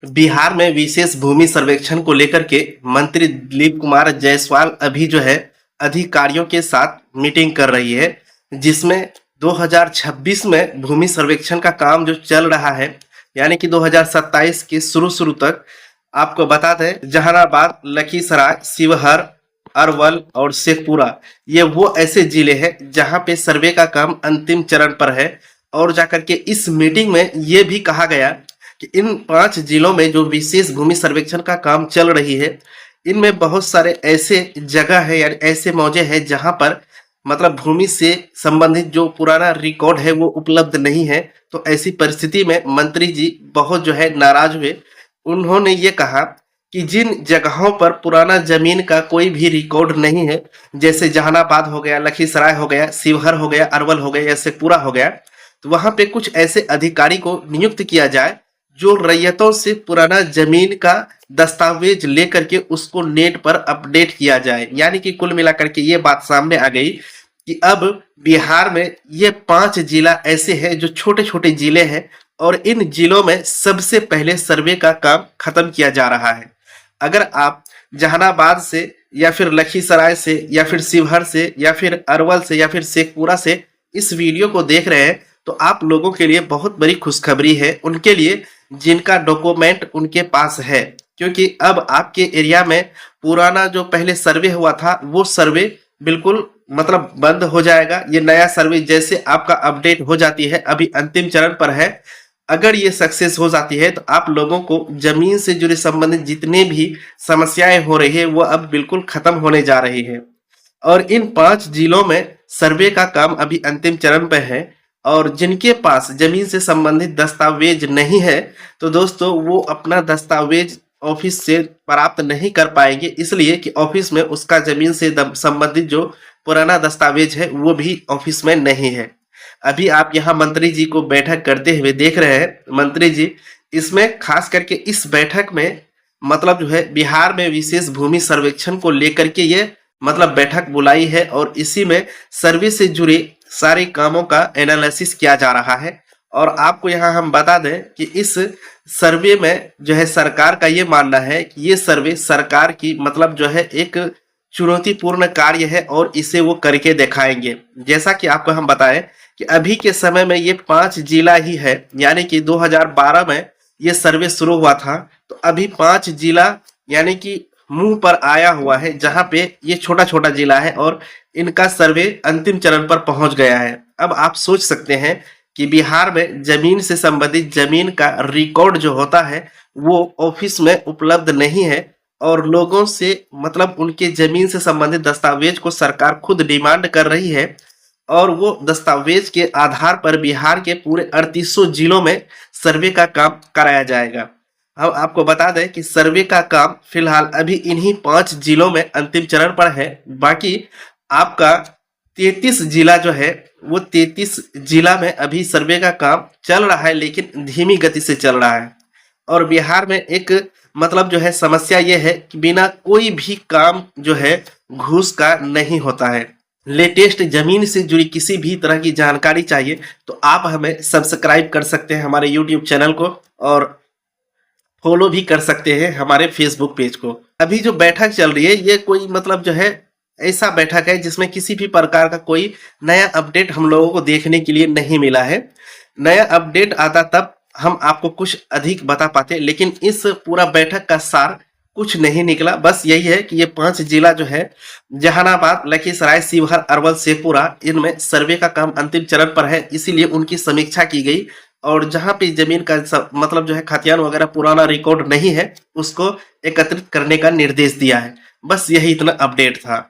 बिहार में विशेष भूमि सर्वेक्षण को लेकर के मंत्री दिलीप कुमार जायसवाल अभी जो है अधिकारियों के साथ मीटिंग कर रही है, जिसमें 2026 में भूमि सर्वेक्षण का काम जो चल रहा है, यानी कि 2027 के शुरू तक। आपको बता दें, जहानाबाद, लखीसराय, शिवहर, अरवल और शेखपुरा ये वो ऐसे जिले हैं जहां पे सर्वे का काम अंतिम चरण पर है। और जाकर के इस मीटिंग में ये भी कहा गया कि इन 5 जिलों में जो विशेष भूमि सर्वेक्षण का काम चल रही है, इनमें बहुत सारे ऐसे जगह है यानी ऐसे मौजे हैं जहां पर मतलब भूमि से संबंधित जो पुराना रिकॉर्ड है वो उपलब्ध नहीं है। तो ऐसी परिस्थिति में मंत्री जी बहुत जो है नाराज हुए। उन्होंने ये कहा कि जिन जगहों पर पुराना जमीन का कोई भी रिकॉर्ड नहीं है, जैसे जहानाबाद हो गया, लखीसराय हो गया, शिवहर हो गया, अरवल हो गया या शेखपुरा हो गया, तो वहां पे कुछ ऐसे अधिकारी को नियुक्त किया जाए जो रैयतों से पुराना जमीन का दस्तावेज लेकर के उसको नेट पर अपडेट किया जाए। यानी कि कुल मिलाकर के ये बात सामने आ गई कि अब बिहार में ये 5 जिला ऐसे हैं जो छोटे छोटे जिले हैं और इन जिलों में सबसे पहले सर्वे का काम खत्म किया जा रहा है। अगर आप जहानाबाद से या फिर लखीसराय से या फिर शिवहर से या फिर अरवल से या फिर शेखपुरा से इस वीडियो को देख रहे हैं, तो आप लोगों के लिए बहुत बड़ी खुशखबरी है, उनके लिए जिनका डॉक्यूमेंट उनके पास है। क्योंकि अब आपके एरिया में पुराना जो पहले सर्वे हुआ था वो सर्वे बिल्कुल मतलब बंद हो जाएगा। ये नया सर्वे जैसे आपका अपडेट हो जाती है, अभी अंतिम चरण पर है, अगर ये सक्सेस हो जाती है तो आप लोगों को जमीन से जुड़े संबंधित जितने भी समस्याएं हो रही है वो अब बिल्कुल खत्म होने जा रही है। और इन 5 जिलों में सर्वे का काम अभी अंतिम चरण पर है और जिनके पास जमीन से संबंधित दस्तावेज नहीं है, तो दोस्तों वो अपना दस्तावेज ऑफिस से प्राप्त नहीं कर पाएंगे, इसलिए कि ऑफिस में उसका जमीन से संबंधित जो पुराना दस्तावेज है वो भी ऑफिस में नहीं है। अभी आप यहाँ मंत्री जी को बैठक करते हुए देख रहे हैं। मंत्री जी इसमें खास करके इस बैठक में मतलब जो है बिहार में विशेष भूमि सर्वेक्षण को लेकर के ये मतलब बैठक बुलाई है और इसी में सर्वे से जुड़े सारे कामों का एनालिसिस किया जा रहा है। और आपको यहाँ हम बता दें कि इस सर्वे में जो है सरकार का ये मानना है कि ये सर्वे सरकार की मतलब जो है एक चुनौतीपूर्ण कार्य है और इसे वो करके दिखाएंगे। जैसा कि आपको हम बताएं कि अभी के समय में ये 5 जिला ही है, यानी कि 2012 में ये सर्वे शुरू हुआ था, तो अभी 5 जिला यानी कि मुंह पर आया हुआ है, जहां पे ये छोटा छोटा जिला है और इनका सर्वे अंतिम चरण पर पहुंच गया है। अब आप सोच सकते हैं कि बिहार में जमीन से संबंधित जमीन का रिकॉर्ड जो होता है वो ऑफिस में उपलब्ध नहीं है और लोगों से मतलब उनके जमीन से संबंधित दस्तावेज को सरकार खुद डिमांड कर रही है और वो दस्तावेज के आधार पर बिहार के पूरे 3800 जिलों में सर्वे का काम कराया जाएगा। हम आपको बता दें कि सर्वे का काम फिलहाल अभी इन्हीं 5 जिलों में अंतिम चरण पर है। बाकी आपका 33 जिला जो है वो 33 जिला में अभी सर्वे का काम चल रहा है, लेकिन धीमी गति से चल रहा है। और बिहार में एक मतलब जो है समस्या ये है कि बिना कोई भी काम जो है घूस का नहीं होता है। लेटेस्ट जमीन से जुड़ी किसी भी तरह की जानकारी चाहिए तो आप हमें सब्सक्राइब कर सकते हैं हमारे यूट्यूब चैनल को और फॉलो भी कर सकते हैं हमारे फेसबुक पेज को। अभी जो बैठक चल रही है ये कोई मतलब जो है ऐसा बैठक है जिसमें किसी भी प्रकार का कोई नया अपडेट हम लोगों को देखने के लिए नहीं मिला है। नया अपडेट आता तब हम आपको कुछ अधिक बता पाते, लेकिन इस पूरा बैठक का सार कुछ नहीं निकला। बस यही है कि ये 5 जिला जो है जहानाबाद, लखीसराय, शिवहर, अरवल, शेखपुरा, इनमें सर्वे का काम अंतिम चरण पर है, इसीलिए उनकी समीक्षा की गई और जहां पे जमीन का मतलब जो है खतियान वगैरह पुराना रिकॉर्ड नहीं है उसको एकत्रित करने का निर्देश दिया है। बस यही इतना अपडेट था।